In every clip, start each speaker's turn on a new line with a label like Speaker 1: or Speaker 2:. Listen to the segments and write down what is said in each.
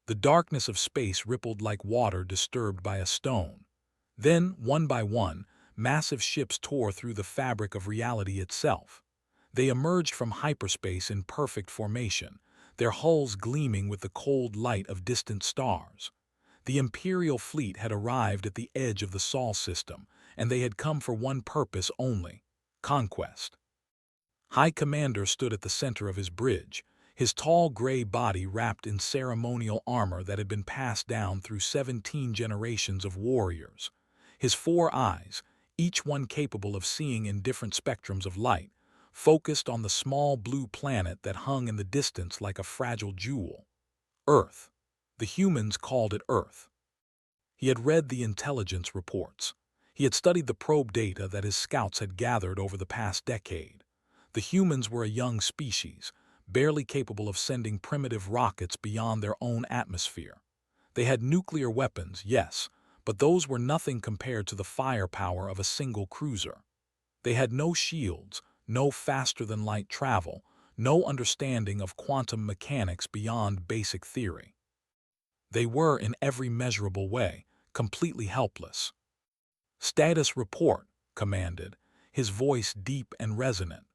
Speaker 1: The darkness of space rippled like water disturbed by a stone. Then, one by one, massive ships tore through the fabric of reality itself. They emerged from hyperspace in perfect formation, their hulls gleaming with the cold light of distant stars. The Imperial fleet had arrived at the edge of the Sol system, and they had come for one purpose only: conquest. High Commander stood at the center of his bridge, his tall gray body wrapped in ceremonial armor that had been passed down through 17 generations of warriors. His 4 eyes, each one capable of seeing in different spectrums of light, focused on the small blue planet that hung in the distance like a fragile jewel. Earth. The humans called it Earth. He had read the intelligence reports. He had studied the probe data that his scouts had gathered over the past decade. The humans were a young species, barely capable of sending primitive rockets beyond their own atmosphere. They had nuclear weapons, yes, but those were nothing compared to the firepower of a single cruiser. They had no shields, no faster-than-light travel, no understanding of quantum mechanics beyond basic theory. They were, in every measurable way, completely helpless. "Status report," commanded, his voice deep and resonant.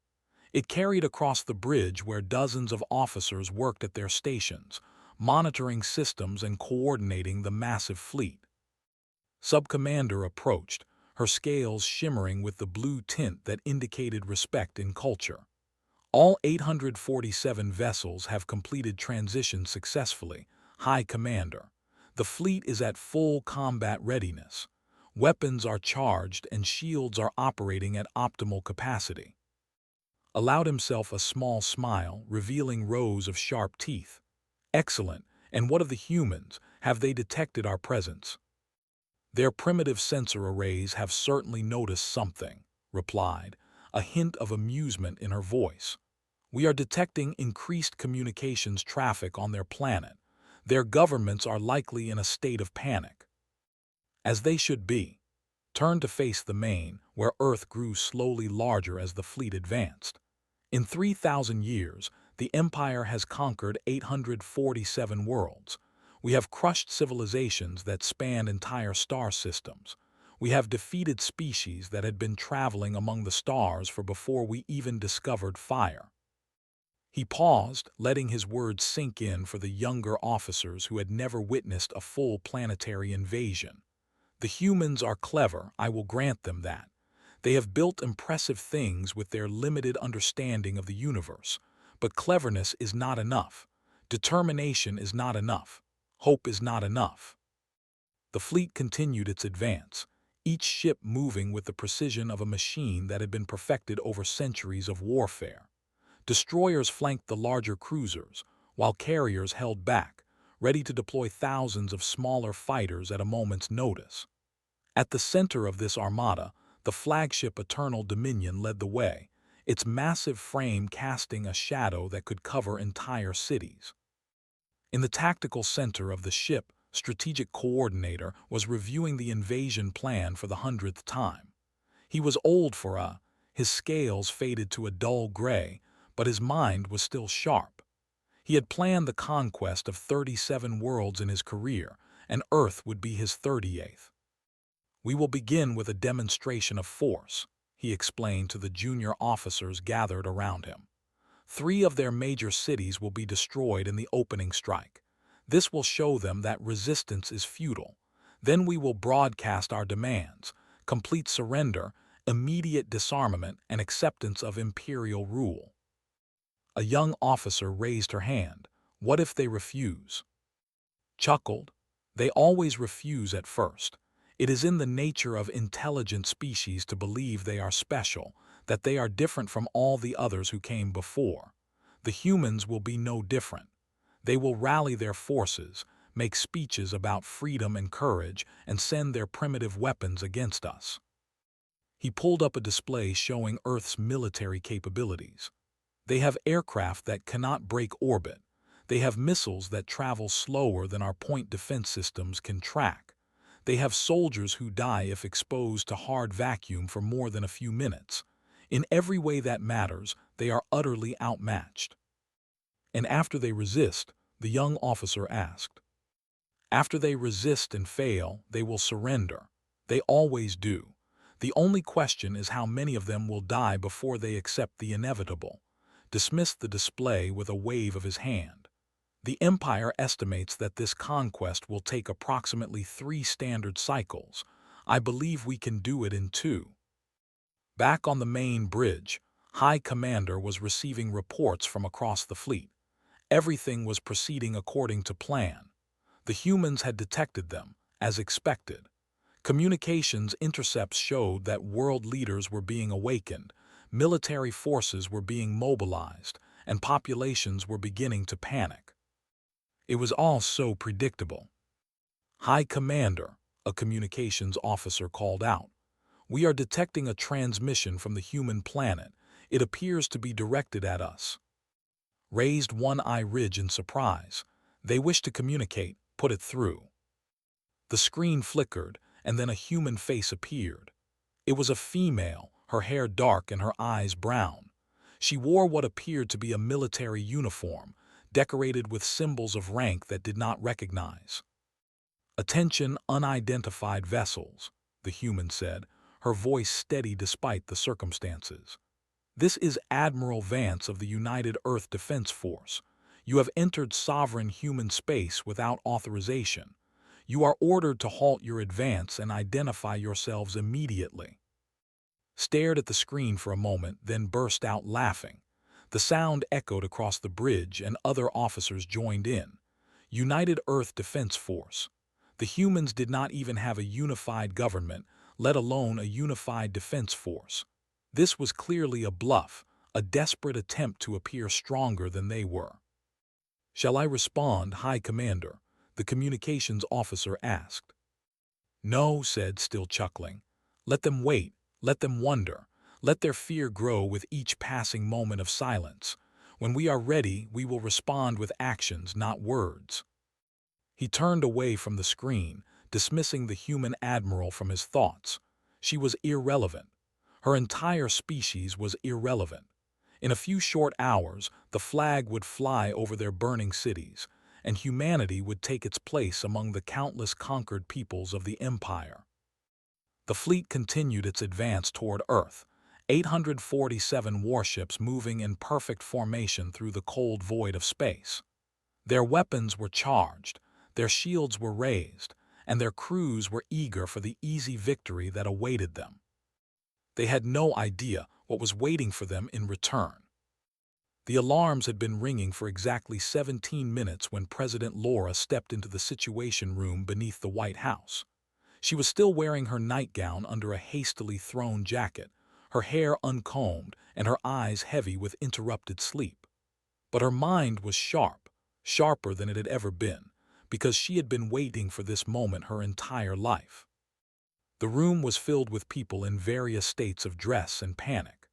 Speaker 1: It carried across the bridge where dozens of officers worked at their stations, monitoring systems and coordinating the massive fleet. Sub-Commander approached, her scales shimmering with the blue tint that indicated respect in culture. "All 847 vessels have completed transition successfully, High Commander. The fleet is at full combat readiness. Weapons are charged and shields are operating at optimal capacity." Allowed himself a small smile, revealing rows of sharp teeth. "Excellent, and what of the humans? Have they detected our presence?" "Their primitive sensor arrays have certainly noticed something," replied, a hint of amusement in her voice. "We are detecting increased communications traffic on their planet. Their governments are likely in a state of panic." As they should be. Turned to face the main, where Earth grew slowly larger as the fleet advanced. In 3,000 years, the Empire has conquered 847 worlds. We have crushed civilizations that span entire star systems. We have defeated species that had been traveling among the stars for before we even discovered fire. He paused, letting his words sink in for the younger officers who had never witnessed a full planetary invasion. "The humans are clever, I will grant them that. They have built impressive things with their limited understanding of the universe. But cleverness is not enough. Determination is not enough. Hope is not enough." The fleet continued its advance, each ship moving with the precision of a machine that had been perfected over centuries of warfare. Destroyers flanked the larger cruisers, while carriers held back, ready to deploy thousands of smaller fighters at a moment's notice. At the center of this armada, the flagship Eternal Dominion led the way, its massive frame casting a shadow that could cover entire cities. In the tactical center of the ship, Strategic Coordinator was reviewing the invasion plan for the 100th time. He was old his scales faded to a dull gray, but his mind was still sharp. He had planned the conquest of 37 worlds in his career, and Earth would be his 38th. "We will begin with a demonstration of force," he explained to the junior officers gathered around him. 3 of their major cities will be destroyed in the opening strike. This will show them that resistance is futile. Then we will broadcast our demands: complete surrender, immediate disarmament, and acceptance of imperial rule. A young officer raised her hand. "What if they refuse?" Chuckled. "They always refuse at first. It is in the nature of intelligent species to believe they are special, that they are different from all the others who came before. The humans will be no different. They will rally their forces, make speeches about freedom and courage, and send their primitive weapons against us." He pulled up a display showing Earth's military capabilities. "They have aircraft that cannot break orbit. They have missiles that travel slower than our point defense systems can track. They have soldiers who die if exposed to hard vacuum for more than a few minutes. In every way that matters, they are utterly outmatched." "And after they resist?" the young officer asked. After they resist and fail, they will surrender. They always do. The only question is how many of them will die before they accept the inevitable. Dismissed the display with a wave of his hand. The Empire estimates that this conquest will take approximately 3 standard cycles. I believe we can do it in 2. Back on the main bridge, High Commander was receiving reports from across the fleet. Everything was proceeding according to plan. The humans had detected them, as expected. Communications intercepts showed that world leaders were being awakened, military forces were being mobilized, and populations were beginning to panic. It was all so predictable. High Commander, a communications officer called out. We are detecting a transmission from the human planet. It appears to be directed at us. Raised one-eye ridge in surprise. They wish to communicate, put it through. The screen flickered, and then a human face appeared. It was a female, her hair dark and her eyes brown. She wore what appeared to be a military uniform, decorated with symbols of rank that did not recognize. Attention, unidentified vessels, the human said, her voice steady despite the circumstances. This is Admiral Vance of the United Earth Defense Force. You have entered sovereign human space without authorization. You are ordered to halt your advance and identify yourselves immediately. Stared at the screen for a moment, then burst out laughing. The sound echoed across the bridge and other officers joined in. United Earth Defense Force. The humans did not even have a unified government, let alone a unified defense force. This was clearly a bluff, a desperate attempt to appear stronger than they were. Shall I respond, High Commander? The communications officer asked. No, said, still chuckling. Let them wait, let them wonder, let their fear grow with each passing moment of silence. When we are ready, we will respond with actions, not words. He turned away from the screen, dismissing the human admiral from his thoughts. She was irrelevant. Her entire species was irrelevant. In a few short hours, the flag would fly over their burning cities, and humanity would take its place among the countless conquered peoples of the Empire. The fleet continued its advance toward Earth, 847 warships moving in perfect formation through the cold void of space. Their weapons were charged, their shields were raised, and their crews were eager for the easy victory that awaited them. They had no idea what was waiting for them in return. The alarms had been ringing for exactly 17 minutes when President Laura stepped into the Situation Room beneath the White House. She was still wearing her nightgown under a hastily thrown jacket, her hair uncombed and her eyes heavy with interrupted sleep. But her mind was sharp, sharper than it had ever been, because she had been waiting for this moment her entire life. The room was filled with people in various states of dress and panic.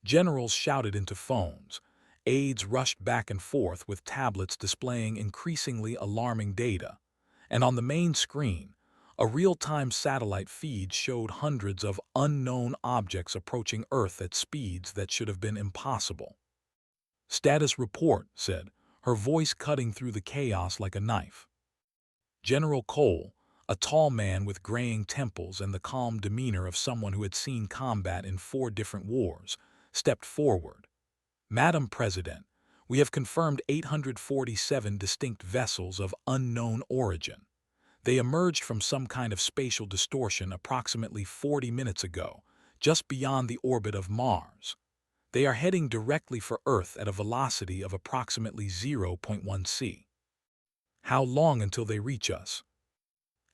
Speaker 1: Generals shouted into phones. Aides rushed back and forth with tablets displaying increasingly alarming data. And on the main screen, a real-time satellite feed showed hundreds of unknown objects approaching Earth at speeds that should have been impossible. Status report, said, her voice cutting through the chaos like a knife. General Cole, a tall man with graying temples and the calm demeanor of someone who had seen combat in 4 different wars, stepped forward. Madam President, we have confirmed 847 distinct vessels of unknown origin. They emerged from some kind of spatial distortion approximately 40 minutes ago, just beyond the orbit of Mars. They are heading directly for Earth at a velocity of approximately 0.1 c. How long until they reach us?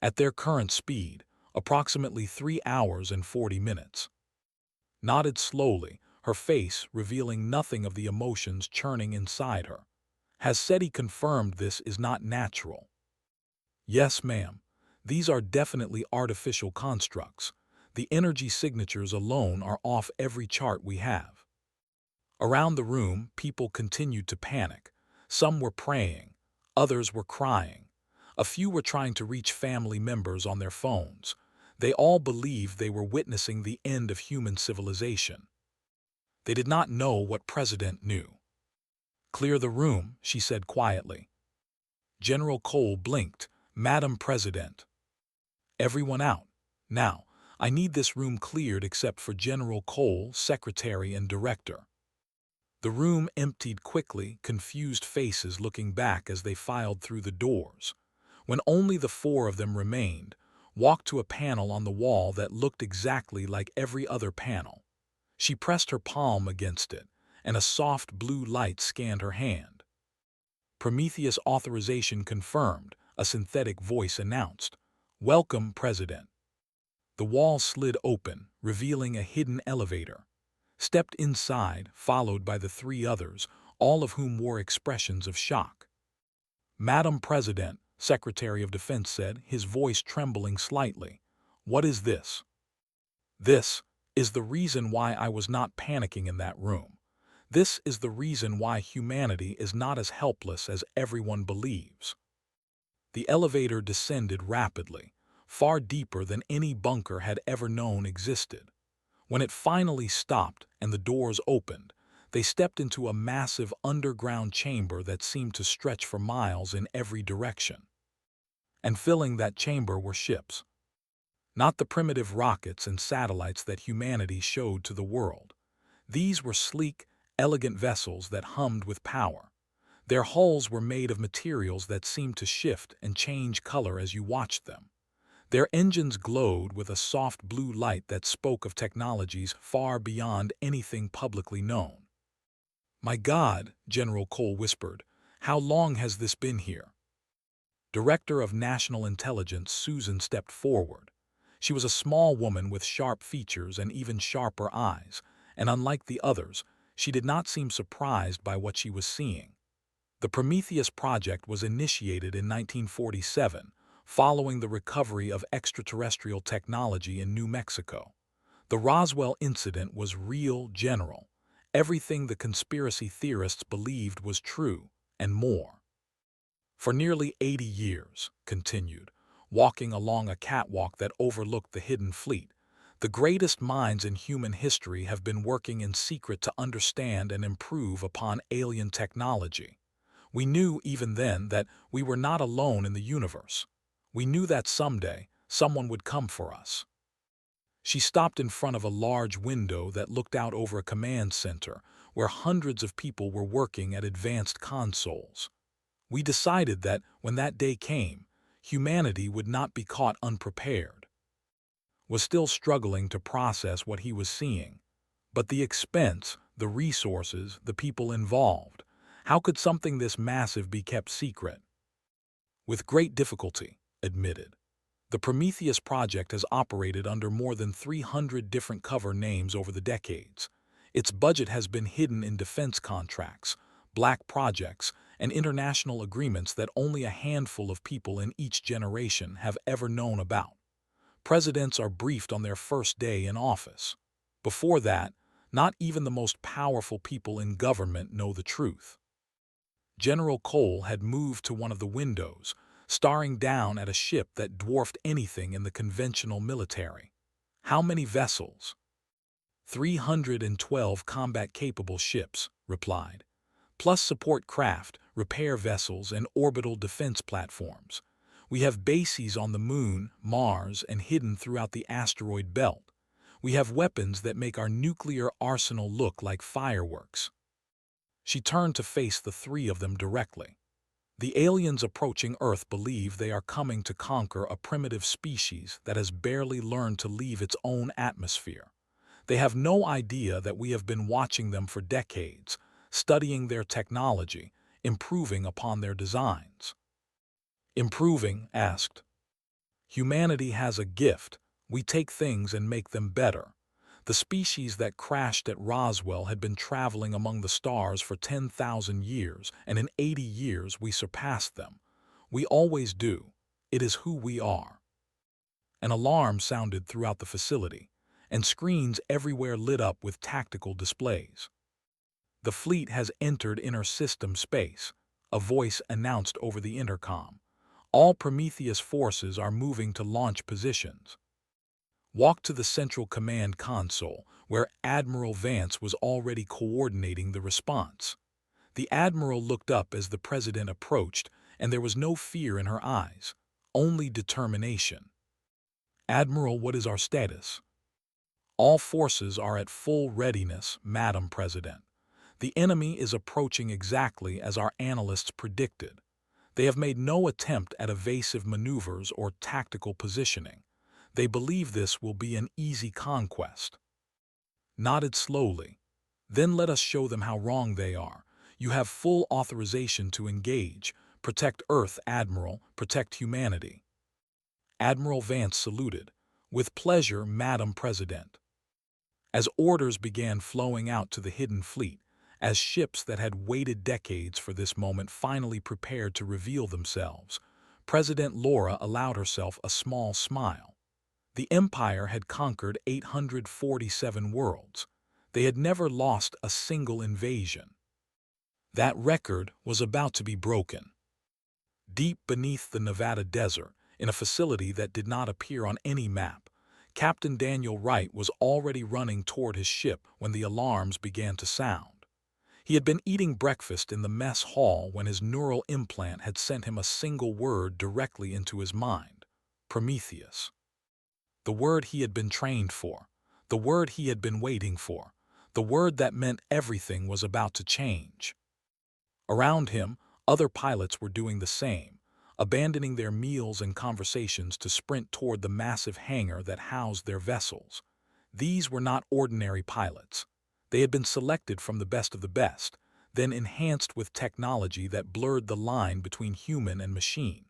Speaker 1: At their current speed, approximately 3 hours and 40 minutes. Nodded slowly, her face revealing nothing of the emotions churning inside her. Has SETI confirmed this is not natural? Yes, ma'am. These are definitely artificial constructs. The energy signatures alone are off every chart we have. Around the room, people continued to panic. Some were praying, others were crying. A few were trying to reach family members on their phones. They all believed they were witnessing the end of human civilization. They did not know what President knew. Clear the room, she said quietly. General Cole blinked, Madam President. Everyone out. Now, I need this room cleared except for General Cole, Secretary and Director. The room emptied quickly, confused faces looking back as they filed through the doors. When only the four of them remained, walked to a panel on the wall that looked exactly like every other panel. She pressed her palm against it, and a soft blue light scanned her hand. Prometheus authorization confirmed, a synthetic voice announced. Welcome, President. The wall slid open, revealing a hidden elevator. Stepped inside, followed by the three others, all of whom wore expressions of shock. Madam President, Secretary of Defense said, his voice trembling slightly. What is this? This is the reason why I was not panicking in that room. This is the reason why humanity is not as helpless as everyone believes. The elevator descended rapidly, far deeper than any bunker had ever known existed. When it finally stopped and the doors opened, they stepped into a massive underground chamber that seemed to stretch for miles in every direction. And filling that chamber were ships. Not the primitive rockets and satellites that humanity showed to the world. These were sleek, elegant vessels that hummed with power. Their hulls were made of materials that seemed to shift and change color as you watched them. Their engines glowed with a soft blue light that spoke of technologies far beyond anything publicly known. My God, General Cole whispered, how long has this been here? Director of National Intelligence Susan stepped forward. She was a small woman with sharp features and even sharper eyes, and unlike the others, she did not seem surprised by what she was seeing. The Prometheus project was initiated in 1947, following the recovery of extraterrestrial technology in New Mexico. The Roswell incident was real, General. Everything the conspiracy theorists believed was true, and more. For nearly 80 years, continued, walking along a catwalk that overlooked the hidden fleet, the greatest minds in human history have been working in secret to understand and improve upon alien technology. We knew even then that we were not alone in the universe. We knew that someday someone would come for us. She stopped in front of a large window that looked out over a command center where hundreds of people were working at advanced consoles. We decided that when that day came, humanity would not be caught unprepared. Was still struggling to process what he was seeing. But the expense, the resources, the people involved, how could something this massive be kept secret? With great difficulty, admitted. The Prometheus project has operated under more than 300 different cover names over the decades. Its budget has been hidden in defense contracts, black projects, and international agreements that only a handful of people in each generation have ever known about. Presidents are briefed on their first day in office. Before that, not even the most powerful people in government know the truth. General Cole had moved to one of the windows, staring down at a ship that dwarfed anything in the conventional military. How many vessels? 312 combat-capable ships, replied, plus support craft, repair vessels, and orbital defense platforms. We have bases on the Moon, Mars, and hidden throughout the asteroid belt. We have weapons that make our nuclear arsenal look like fireworks. She turned to face the three of them directly. The aliens approaching Earth believe they are coming to conquer a primitive species that has barely learned to leave its own atmosphere. They have no idea that we have been watching them for decades, studying their technology, improving upon their designs. Improving, asked. Humanity has a gift. We take things and make them better. The species that crashed at Roswell had been traveling among the stars for 10,000 years, and in 80 years we surpassed them. We always do. It is who we are. An alarm sounded throughout the facility, and screens everywhere lit up with tactical displays. The fleet has entered inter-system space, a voice announced over the intercom. All Prometheus forces are moving to launch positions. Walked to the Central Command console, where Admiral Vance was already coordinating the response. The Admiral looked up as the President approached, and there was no fear in her eyes, only determination. Admiral, what is our status? All forces are at full readiness, Madam President. The enemy is approaching exactly as our analysts predicted. They have made no attempt at evasive maneuvers or tactical positioning. They believe this will be an easy conquest. Nodded slowly. Then let us show them how wrong they are. You have full authorization to engage. Protect Earth, Admiral. Protect humanity. Admiral Vance saluted. With pleasure, Madam President. As orders began flowing out to the hidden fleet, as ships that had waited decades for this moment finally prepared to reveal themselves, President Laura allowed herself a small smile. The Empire had conquered 847 worlds. They had never lost a single invasion. That record was about to be broken. Deep beneath the Nevada desert, in a facility that did not appear on any map, Captain Daniel Wright was already running toward his ship when the alarms began to sound. He had been eating breakfast in the mess hall when his neural implant had sent him a single word directly into his mind: Prometheus. The word he had been trained for, the word he had been waiting for, the word that meant everything was about to change. Around him, other pilots were doing the same, abandoning their meals and conversations to sprint toward the massive hangar that housed their vessels. These were not ordinary pilots. They had been selected from the best of the best, then enhanced with technology that blurred the line between human and machine.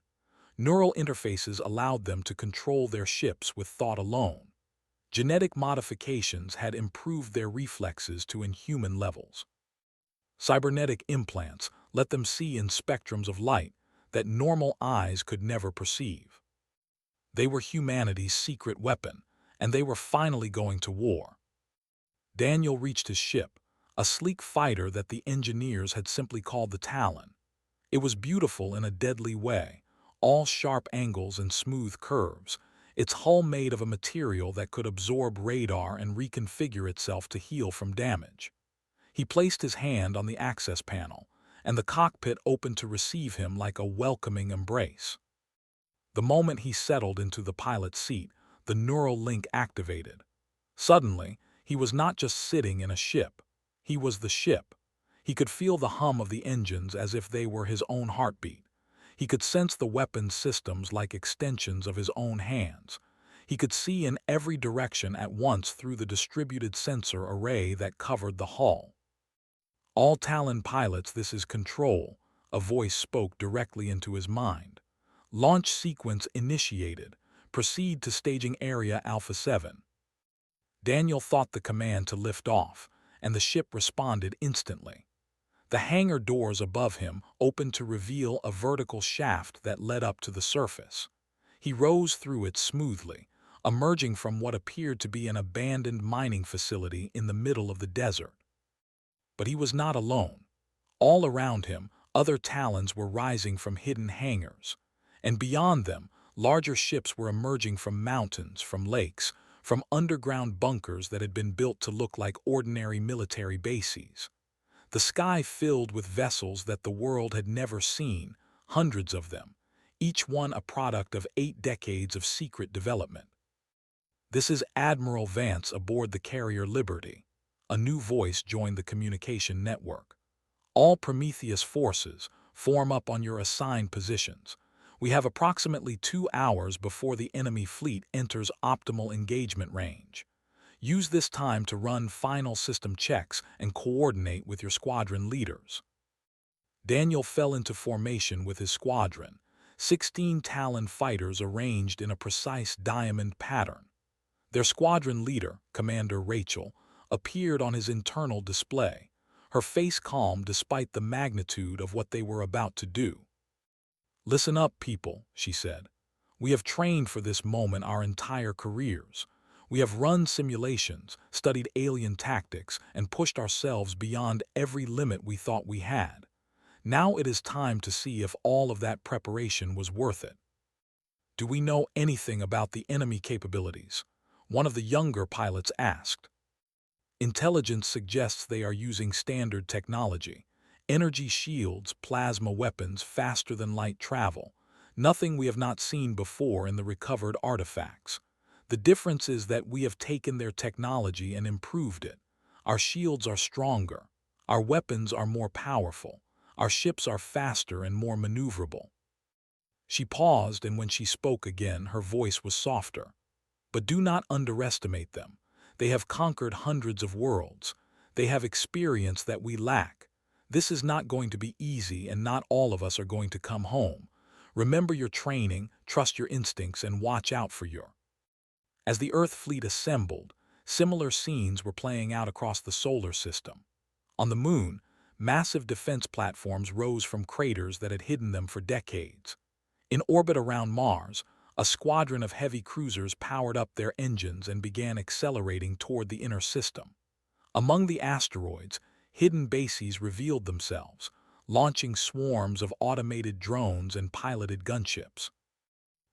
Speaker 1: Neural interfaces allowed them to control their ships with thought alone. Genetic modifications had improved their reflexes to inhuman levels. Cybernetic implants let them see in spectrums of light that normal eyes could never perceive. They were humanity's secret weapon, and they were finally going to war. Daniel reached his ship, a sleek fighter that the engineers had simply called the Talon. It was beautiful in a deadly way, all sharp angles and smooth curves, its hull made of a material that could absorb radar and reconfigure itself to heal from damage. He placed his hand on the access panel, and the cockpit opened to receive him like a welcoming embrace. The moment he settled into the pilot's seat, the neural link activated. Suddenly, he was not just sitting in a ship. He was the ship. He could feel the hum of the engines as if they were his own heartbeat. He could sense the weapons systems like extensions of his own hands. He could see in every direction at once through the distributed sensor array that covered the hull. All Talon pilots, this is Control, a voice spoke directly into his mind. Launch sequence initiated. Proceed to staging area Alpha 7. Daniel thought the command to lift off, and the ship responded instantly. The hangar doors above him opened to reveal a vertical shaft that led up to the surface. He rose through it smoothly, emerging from what appeared to be an abandoned mining facility in the middle of the desert. But he was not alone. All around him, other Talons were rising from hidden hangars. And beyond them, larger ships were emerging from mountains, from lakes, from underground bunkers that had been built to look like ordinary military bases. The sky filled with vessels that the world had never seen, hundreds of them, each one a product of 8 decades of secret development. This is Admiral Vance aboard the carrier Liberty. A new voice joined the communication network. All Prometheus forces form up on your assigned positions. We have approximately 2 hours before the enemy fleet enters optimal engagement range. Use this time to run final system checks and coordinate with your squadron leaders. Daniel fell into formation with his squadron, 16 Talon fighters arranged in a precise diamond pattern. Their squadron leader, Commander Rachel, appeared on his internal display, her face calm despite the magnitude of what they were about to do. "Listen up, people," she said. "We have trained for this moment our entire careers. We have run simulations, studied alien tactics, and pushed ourselves beyond every limit we thought we had. Now it is time to see if all of that preparation was worth it." "Do we know anything about the enemy capabilities?" one of the younger pilots asked. "Intelligence suggests they are using standard technology. Energy shields, plasma weapons, faster than light travel. Nothing we have not seen before in the recovered artifacts. The difference is that we have taken their technology and improved it. Our shields are stronger. Our weapons are more powerful. Our ships are faster and more maneuverable. She paused, and when she spoke again, her voice was softer. But do not underestimate them. They have conquered hundreds of worlds. They have experience that we lack. This is not going to be easy, and not all of us are going to come home. Remember your training, trust your instincts, and watch out for your... As the Earth fleet assembled, similar scenes were playing out across the solar system. On the Moon, massive defense platforms rose from craters that had hidden them for decades. In orbit around Mars, a squadron of heavy cruisers powered up their engines and began accelerating toward the inner system. Among the asteroids, hidden bases revealed themselves, launching swarms of automated drones and piloted gunships.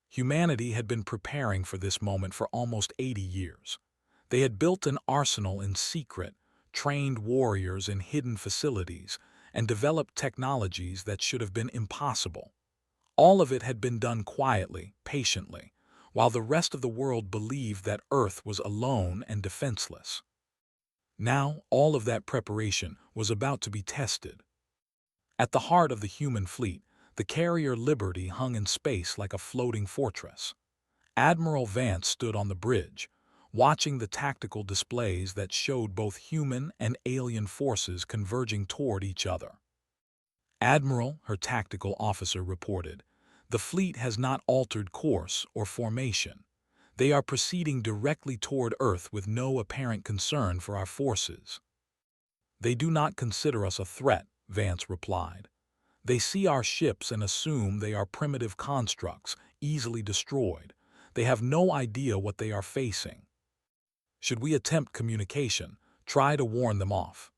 Speaker 1: Humanity had been preparing for this moment for almost 80 years. They had built an arsenal in secret, trained warriors in hidden facilities, and developed technologies that should have been impossible. All of it had been done quietly, patiently, while the rest of the world believed that Earth was alone and defenseless. Now, all of that preparation was about to be tested. At the heart of the human fleet, the carrier Liberty hung in space like a floating fortress. Admiral Vance stood on the bridge, watching the tactical displays that showed both human and alien forces converging toward each other. "Admiral," her tactical officer reported, "the fleet has not altered course or formation. They are proceeding directly toward Earth with no apparent concern for our forces." "They do not consider us a threat," Vance replied. "They see our ships and assume they are primitive constructs, easily destroyed. They have no idea what they are facing. Should we attempt communication, try to warn them off?"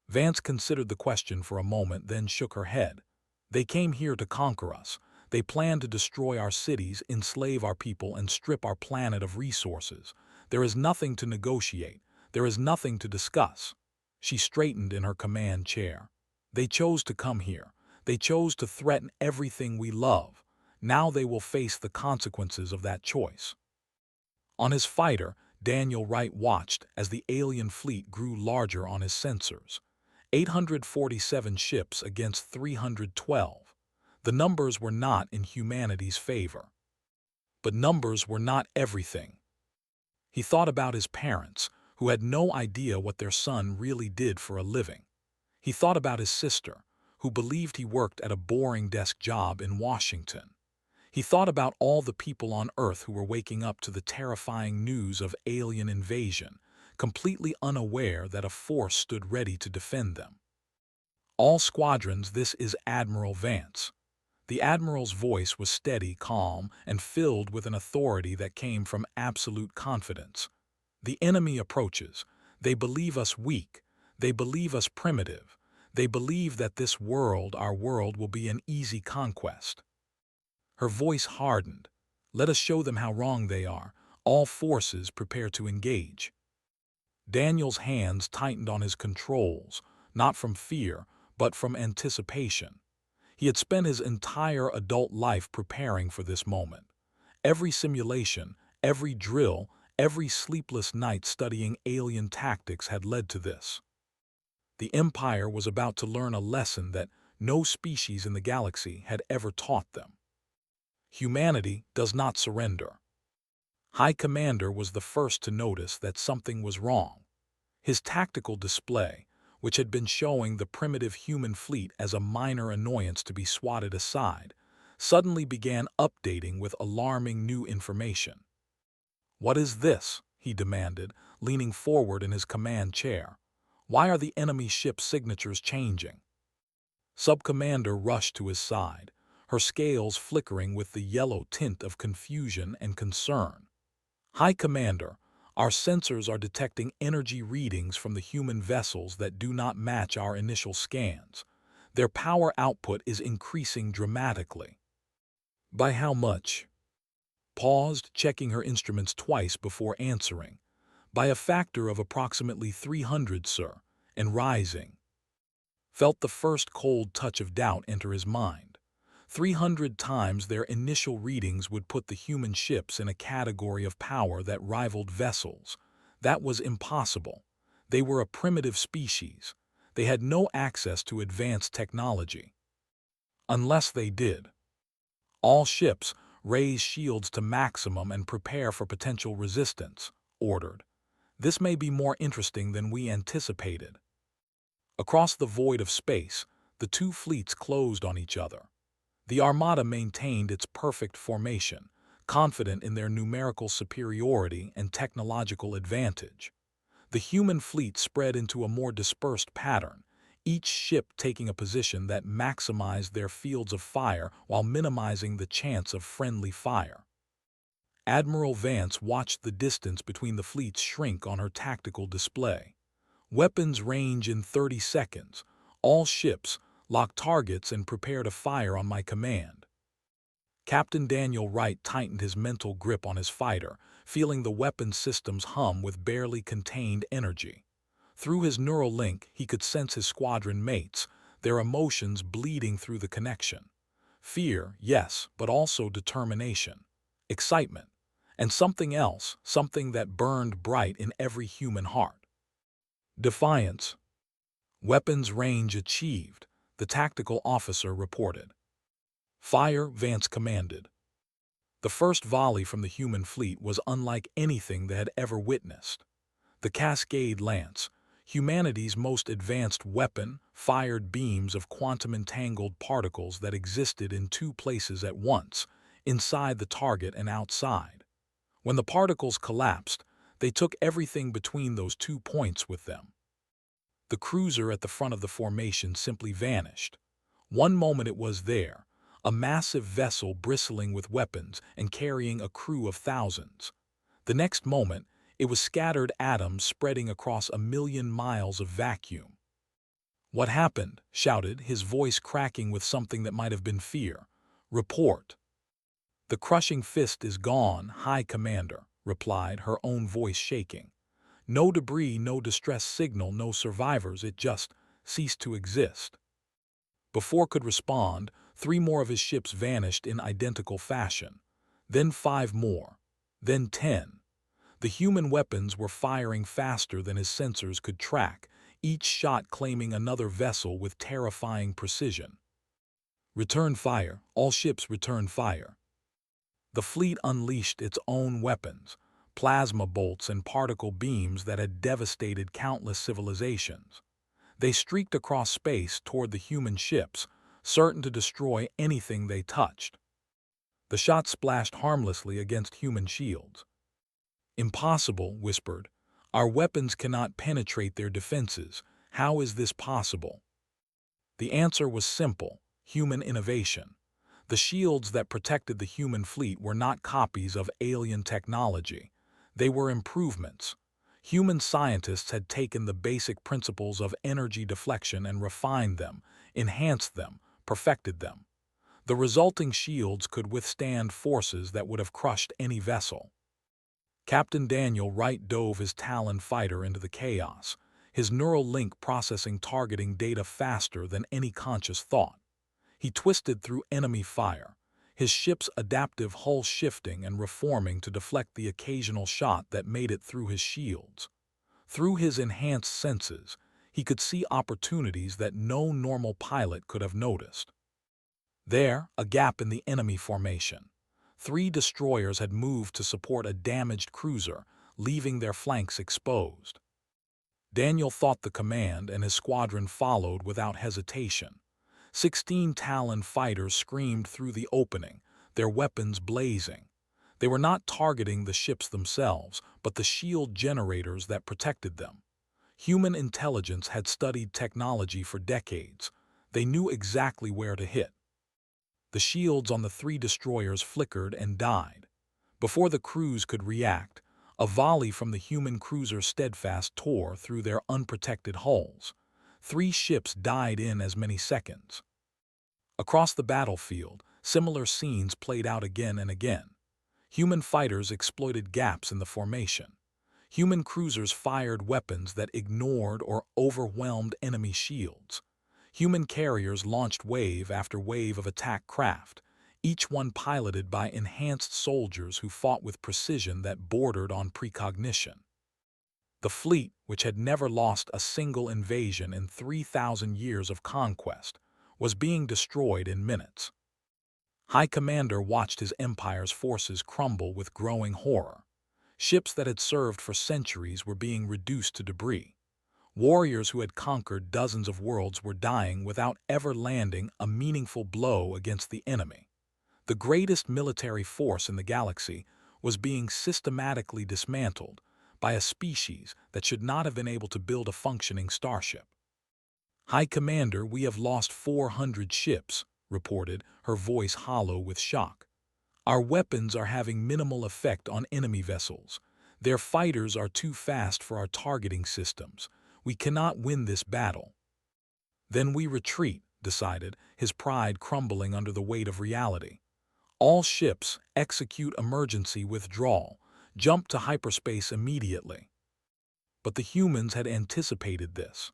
Speaker 1: Vance considered the question for a moment, then shook her head. "They came here to conquer us. They plan to destroy our cities, enslave our people, and strip our planet of resources. There is nothing to negotiate. There is nothing to discuss." She straightened in her command chair. "They chose to come here. They chose to threaten everything we love. Now they will face the consequences of that choice." On his fighter, Daniel Wright watched as the alien fleet grew larger on his sensors. 847 ships against 312. The numbers were not in humanity's favor. But numbers were not everything. He thought about his parents, who had no idea what their son really did for a living. He thought about his sister, who believed he worked at a boring desk job in Washington. He thought about all the people on Earth who were waking up to the terrifying news of alien invasion, completely unaware that a force stood ready to defend them. "All squadrons, this is Admiral Vance." The Admiral's voice was steady, calm, and filled with an authority that came from absolute confidence. "The enemy approaches. They believe us weak. They believe us primitive. They believe that this world, our world, will be an easy conquest." Her voice hardened. "Let us show them how wrong they are. All forces prepare to engage." Daniel's hands tightened on his controls, not from fear, but from anticipation. He had spent his entire adult life preparing for this moment. Every simulation, every drill, every sleepless night studying alien tactics had led to this. The Empire was about to learn a lesson that no species in the galaxy had ever taught them. Humanity does not surrender. High Commander was the first to notice that something was wrong. His tactical display, which had been showing the primitive human fleet as a minor annoyance to be swatted aside, suddenly began updating with alarming new information. "What is this?" he demanded, leaning forward in his command chair. "Why are the enemy ship's signatures changing?" Sub-Commander rushed to his side, her scales flickering with the yellow tint of confusion and concern. "High Commander, our sensors are detecting energy readings from the human vessels that do not match our initial scans. Their power output is increasing dramatically." "By how much?" Paused, checking her instruments twice before answering. "By a factor of approximately 300, sir, and rising." Felt the first cold touch of doubt enter his mind. 300 times their initial readings would put the human ships in a category of power that rivaled vessels. That was impossible. They were a primitive species. They had no access to advanced technology. Unless they did. All ships, raise shields to maximum and prepare for potential resistance, ordered. This may be more interesting than we anticipated. Across the void of space, the two fleets closed on each other. The Armada maintained its perfect formation, confident in their numerical superiority and technological advantage. The human fleet spread into a more dispersed pattern, each ship taking a position that maximized their fields of fire while minimizing the chance of friendly fire. Admiral Vance watched the distance between the fleets shrink on her tactical display. Weapons range in 30 seconds. All ships, lock targets and prepare to fire on my command. Captain Daniel Wright tightened his mental grip on his fighter, feeling the weapon systems hum with barely contained energy. Through his neural link, he could sense his squadron mates, their emotions bleeding through the connection. Fear, yes, but also determination, excitement, and something else, something that burned bright in every human heart. Defiance. Weapons range achieved, the tactical officer reported. Fire, Vance commanded. The first volley from the human fleet was unlike anything they had ever witnessed. The Cascade Lance, humanity's most advanced weapon, fired beams of quantum-entangled particles that existed in two places at once, inside the target and outside. When the particles collapsed, they took everything between those 2 points with them. The cruiser at the front of the formation simply vanished. One moment it was there, a massive vessel bristling with weapons and carrying a crew of thousands. The next moment, it was scattered atoms spreading across 1,000,000 miles of vacuum. "What happened?" shouted, his voice cracking with something that might have been fear. "Report." "The crushing fist is gone, High Commander," replied, her own voice shaking. "No debris, no distress signal, no survivors, it just ceased to exist." Before could respond, 3 more of his ships vanished in identical fashion. Then 5 more. Then 10. The human weapons were firing faster than his sensors could track, each shot claiming another vessel with terrifying precision. Return fire. All ships return fire. The fleet unleashed its own weapons, plasma bolts and particle beams that had devastated countless civilizations. They streaked across space toward the human ships, certain to destroy anything they touched. The shots splashed harmlessly against human shields. "Impossible," whispered. "Our weapons cannot penetrate their defenses. How is this possible?" The answer was simple: human innovation. The shields that protected the human fleet were not copies of alien technology. They were improvements. Human scientists had taken the basic principles of energy deflection and refined them, enhanced them, perfected them. The resulting shields could withstand forces that would have crushed any vessel. Captain Daniel Wright dove his Talon fighter into the chaos, his neural link processing targeting data faster than any conscious thought. He twisted through enemy fire, his ship's adaptive hull shifting and reforming to deflect the occasional shot that made it through his shields. Through his enhanced senses, he could see opportunities that no normal pilot could have noticed. There, a gap in the enemy formation. 3 destroyers had moved to support a damaged cruiser, leaving their flanks exposed. Daniel thought the command, and his squadron followed without hesitation. 16 Talon fighters screamed through the opening, their weapons blazing. They were not targeting the ships themselves, but the shield generators that protected them. Human intelligence had studied technology for decades. They knew exactly where to hit. The shields on the 3 destroyers flickered and died. Before the crews could react, a volley from the human cruiser Steadfast tore through their unprotected hulls. 3 ships died in as many seconds. Across the battlefield, similar scenes played out again and again. Human fighters exploited gaps in the formation. Human cruisers fired weapons that ignored or overwhelmed enemy shields. Human carriers launched wave after wave of attack craft, each one piloted by enhanced soldiers who fought with precision that bordered on precognition. The fleet, which had never lost a single invasion in 3,000 years of conquest, was being destroyed in minutes. High Commander watched his empire's forces crumble with growing horror. Ships that had served for centuries were being reduced to debris. Warriors who had conquered dozens of worlds were dying without ever landing a meaningful blow against the enemy. The greatest military force in the galaxy was being systematically dismantled by a species that should not have been able to build a functioning starship. "High Commander, we have lost 400 ships," reported, her voice hollow with shock. "Our weapons are having minimal effect on enemy vessels. Their fighters are too fast for our targeting systems. We cannot win this battle." "Then we retreat," decided, his pride crumbling under the weight of reality. "All ships, execute emergency withdrawal. Jump to hyperspace immediately." But the humans had anticipated this.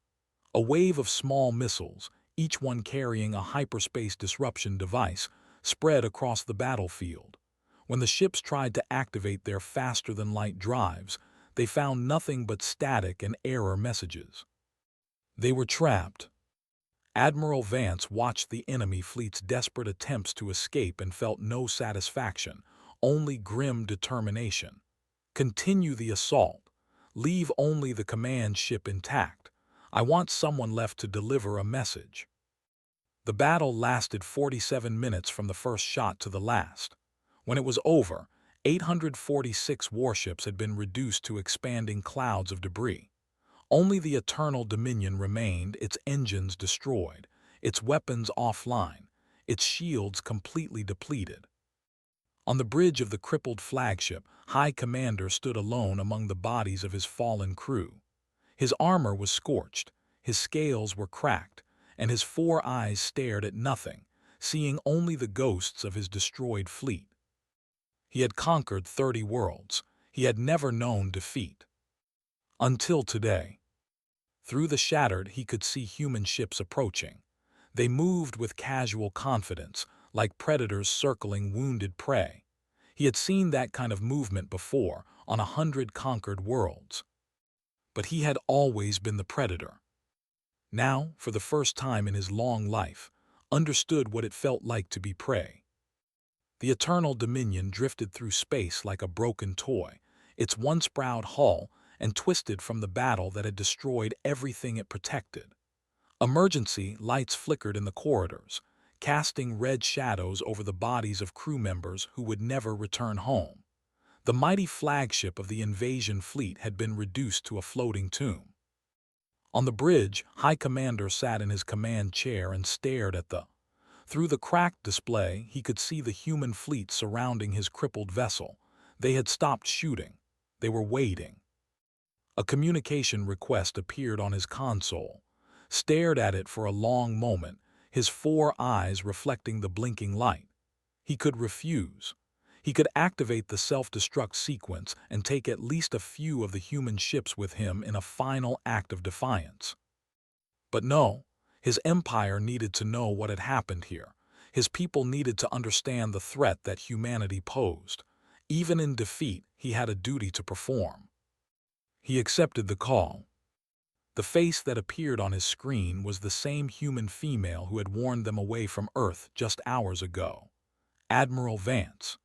Speaker 1: A wave of small missiles, each one carrying a hyperspace disruption device, spread across the battlefield. When the ships tried to activate their faster-than-light drives, they found nothing but static and error messages. They were trapped. Admiral Vance watched the enemy fleet's desperate attempts to escape and felt no satisfaction, only grim determination. "Continue the assault. Leave only the command ship intact. I want someone left to deliver a message." The battle lasted 47 minutes from the first shot to the last. When it was over, 846 warships had been reduced to expanding clouds of debris. Only the Eternal Dominion remained, its engines destroyed, its weapons offline, its shields completely depleted. On the bridge of the crippled flagship, High Commander stood alone among the bodies of his fallen crew. His armor was scorched, his scales were cracked, and his 4 eyes stared at nothing, seeing only the ghosts of his destroyed fleet. He had conquered 30 worlds. He had never known defeat. Until today. Through the shattered, he could see human ships approaching. They moved with casual confidence, like predators circling wounded prey. He had seen that kind of movement before, on 100 conquered worlds. But he had always been the predator. Now, for the first time in his long life, understood what it felt like to be prey. The Eternal Dominion drifted through space like a broken toy, its once-proud hull and twisted from the battle that had destroyed everything it protected. Emergency lights flickered in the corridors, casting red shadows over the bodies of crew members who would never return home. The mighty flagship of the invasion fleet had been reduced to a floating tomb. On the bridge, High Commander sat in his command chair and stared at the. Through the cracked display, he could see the human fleet surrounding his crippled vessel. They had stopped shooting. They were waiting. A communication request appeared on his console. Stared at it for a long moment, his 4 eyes reflecting the blinking light. He could refuse. He could activate the self-destruct sequence and take at least a few of the human ships with him in a final act of defiance. But no, his empire needed to know what had happened here. His people needed to understand the threat that humanity posed. Even in defeat, he had a duty to perform. He accepted the call. The face that appeared on his screen was the same human female who had warned them away from Earth just hours ago. Admiral Vance.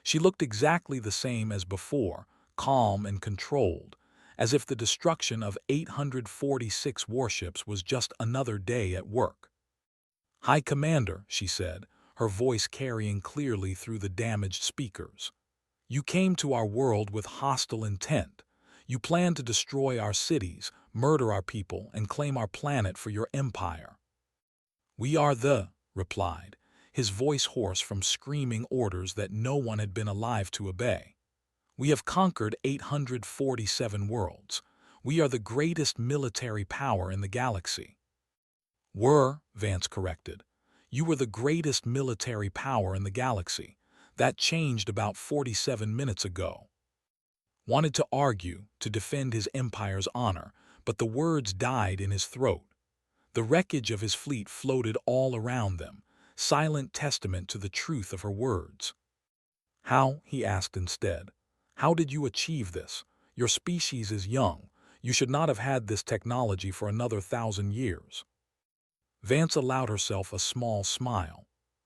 Speaker 1: She looked exactly the same as before, calm and controlled, as if the destruction of 846 warships was just another day at work. "High Commander," she said, her voice carrying clearly through the damaged speakers. "You came to our world with hostile intent. You planned to destroy our cities, murder our people, and claim our planet for your empire." "We are the," replied, his voice hoarse from screaming orders that no one had been alive to obey. "We have conquered 847 worlds. We are the greatest military power in the galaxy." "Were," Vance corrected. "You were the greatest military power in the galaxy. That changed about 47 minutes ago." Wanted to argue, to defend his empire's honor, but the words died in his throat. The wreckage of his fleet floated all around them, silent testament to the truth of her words. "How?" he asked instead. "How did you achieve this? Your species is young. You should not have had this technology for another 1,000 years." Vance allowed herself a small smile.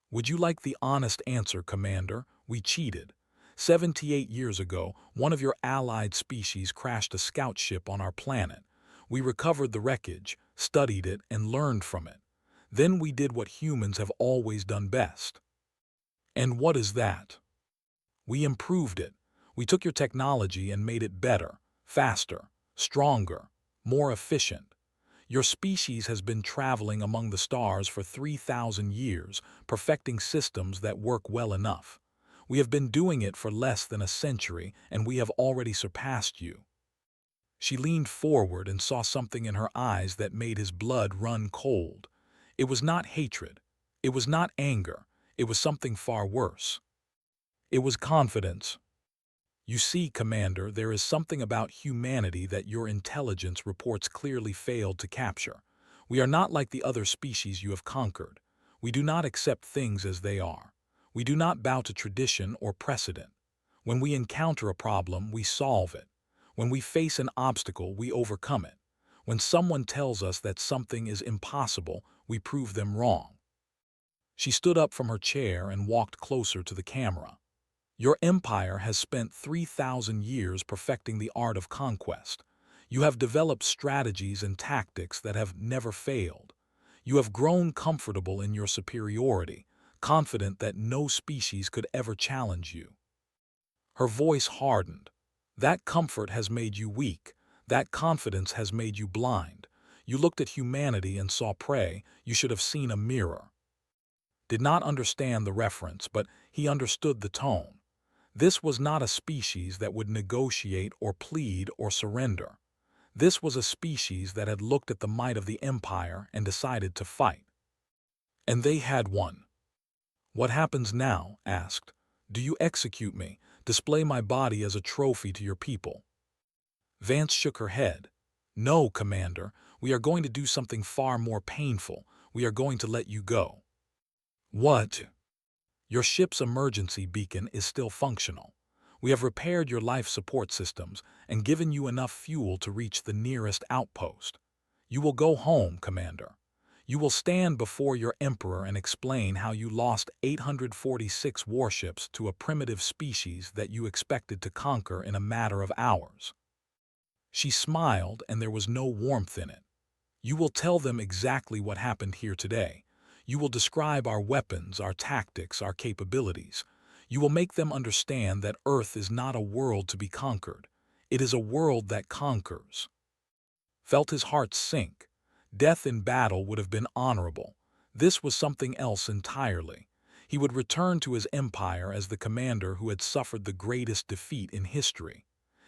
Speaker 1: "Would you like the honest answer, Commander? We cheated. 78 years ago, one of your allied species crashed a scout ship on our planet. We recovered the wreckage, studied it, and learned from it. Then we did what humans have always done best." "And what is that?" "We improved it. We took your technology and made it better, faster, stronger, more efficient. Your species has been traveling among the stars for 3,000 years, perfecting systems that work well enough. We have been doing it for less than a century, and we have already surpassed you." She leaned forward and saw something in her eyes that made his blood run cold. It was not hatred. It was not anger. It was something far worse. It was confidence. "You see, Commander, there is something about humanity that your intelligence reports clearly failed to capture. We are not like the other species you have conquered. We do not accept things as they are. We do not bow to tradition or precedent. When we encounter a problem, we solve it. When we face an obstacle, we overcome it. When someone tells us that something is impossible, we prove them wrong." She stood up from her chair and walked closer to the camera. "Your empire has spent 3,000 years perfecting the art of conquest. You have developed strategies and tactics that have never failed. You have grown comfortable in your superiority, confident that no species could ever challenge you." Her voice hardened. "That comfort has made you weak. That confidence has made you blind. You looked at humanity and saw prey. You should have seen a mirror." Did not understand the reference, but he understood the tone. This was not a species that would negotiate or plead or surrender. This was a species that had looked at the might of the Empire and decided to fight. And they had won. "What happens now?" asked. "Do you execute me, display my body as a trophy to your people?" Vance shook her head. "No, Commander, we are going to do something far more painful. We are going to let you go." "What?" "Your ship's emergency beacon is still functional. We have repaired your life support systems and given you enough fuel to reach the nearest outpost. You will go home, Commander. You will stand before your Emperor and explain how you lost 846 warships to a primitive species that you expected to conquer in a matter of hours." She smiled, and there was no warmth in it. "You will tell them exactly what happened here today. You will describe our weapons, our tactics, our capabilities. You will make them understand that Earth is not a world to be conquered. It is a world that conquers." Felt his heart sink. Death in battle would have been honorable. This was something else entirely. He would return to his empire as the commander who had suffered the greatest defeat in history.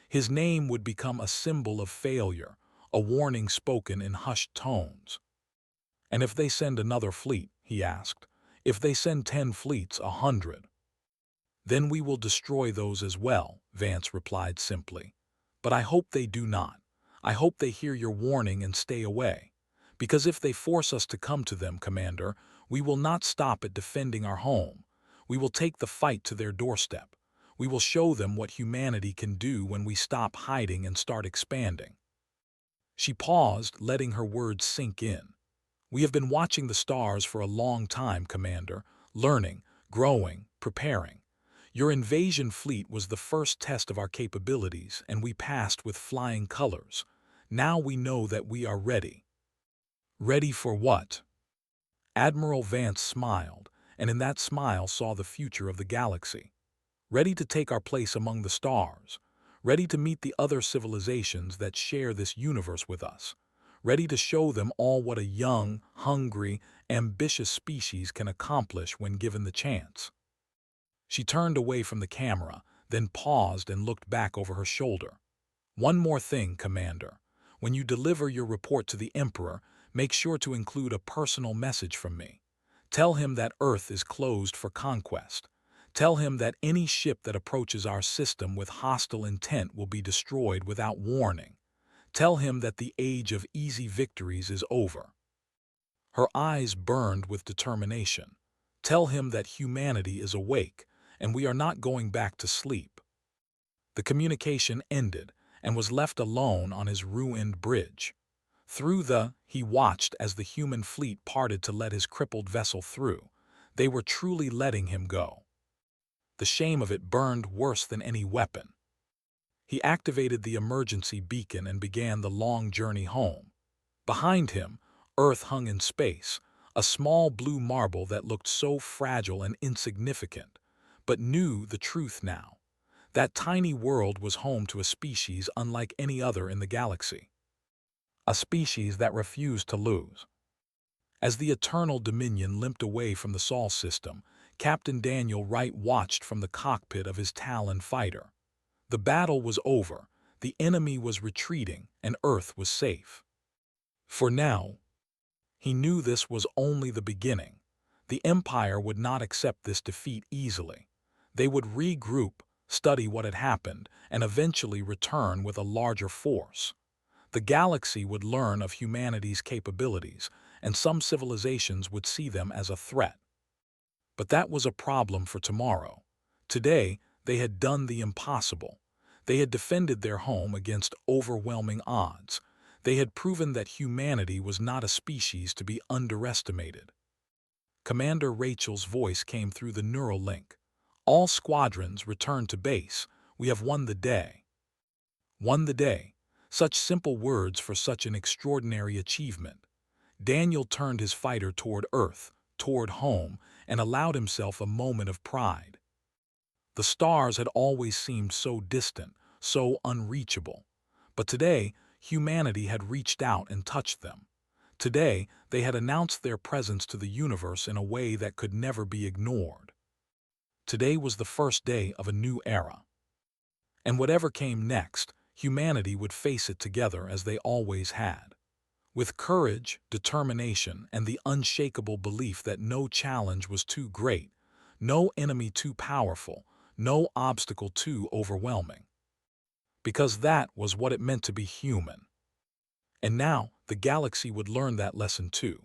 Speaker 1: His name would become a symbol of failure, a warning spoken in hushed tones. "And if they send another fleet?" he asked. "If they send 10 fleets, 100? "Then we will destroy those as well," Vance replied simply. "But I hope they do not. I hope they hear your warning and stay away. Because if they force us to come to them, Commander, we will not stop at defending our home. We will take the fight to their doorstep. We will show them what humanity can do when we stop hiding and start expanding." She paused, letting her words sink in. "We have been watching the stars for a long time, Commander, learning, growing, preparing. Your invasion fleet was the first test of our capabilities, and we passed with flying colors. Now we know that we are ready." "Ready for what?" Admiral Vance smiled, and in that smile saw the future of the galaxy. "Ready to take our place among the stars. Ready to meet the other civilizations that share this universe with us. Ready to show them all what a young, hungry, ambitious species can accomplish when given the chance." She turned away from the camera, then paused and looked back over her shoulder. "One more thing, Commander. When you deliver your report to the Emperor, make sure to include a personal message from me. Tell him that Earth is closed for conquest. Tell him that any ship that approaches our system with hostile intent will be destroyed without warning. Tell him that the age of easy victories is over." Her eyes burned with determination. Tell him that humanity is awake, and we are not going back to sleep. The communication ended, and was left alone on his ruined bridge. He watched as the human fleet parted to let his crippled vessel through. They were truly letting him go. The shame of it burned worse than any weapon. He activated the emergency beacon and began the long journey home. Behind him, Earth hung in space, a small blue marble that looked so fragile and insignificant, but knew the truth now. That tiny world was home to a species unlike any other in the galaxy. A species that refused to lose. As the Eternal Dominion limped away from the Sol system, Captain Daniel Wright watched from the cockpit of his Talon fighter. The battle was over, the enemy was retreating, and Earth was safe. For now, he knew this was only the beginning. The Empire would not accept this defeat easily. They would regroup, study what had happened, and eventually return with a larger force. The galaxy would learn of humanity's capabilities, and some civilizations would see them as a threat. But that was a problem for tomorrow. Today, they had done the impossible. They had defended their home against overwhelming odds. They had proven that humanity was not a species to be underestimated. Commander Rachel's voice came through the neural link. All squadrons return to base. We have won the day. Won the day. Such simple words for such an extraordinary achievement. Daniel turned his fighter toward Earth, toward home, and allowed himself a moment of pride. The stars had always seemed so distant, so unreachable. But today, humanity had reached out and touched them. Today, they had announced their presence to the universe in a way that could never be ignored. Today was the first day of a new era. And whatever came next, humanity would face it together as they always had. With courage, determination, and the unshakable belief that no challenge was too great, no enemy too powerful, no obstacle too overwhelming. Because that was what it meant to be human. And now, the galaxy would learn that lesson too.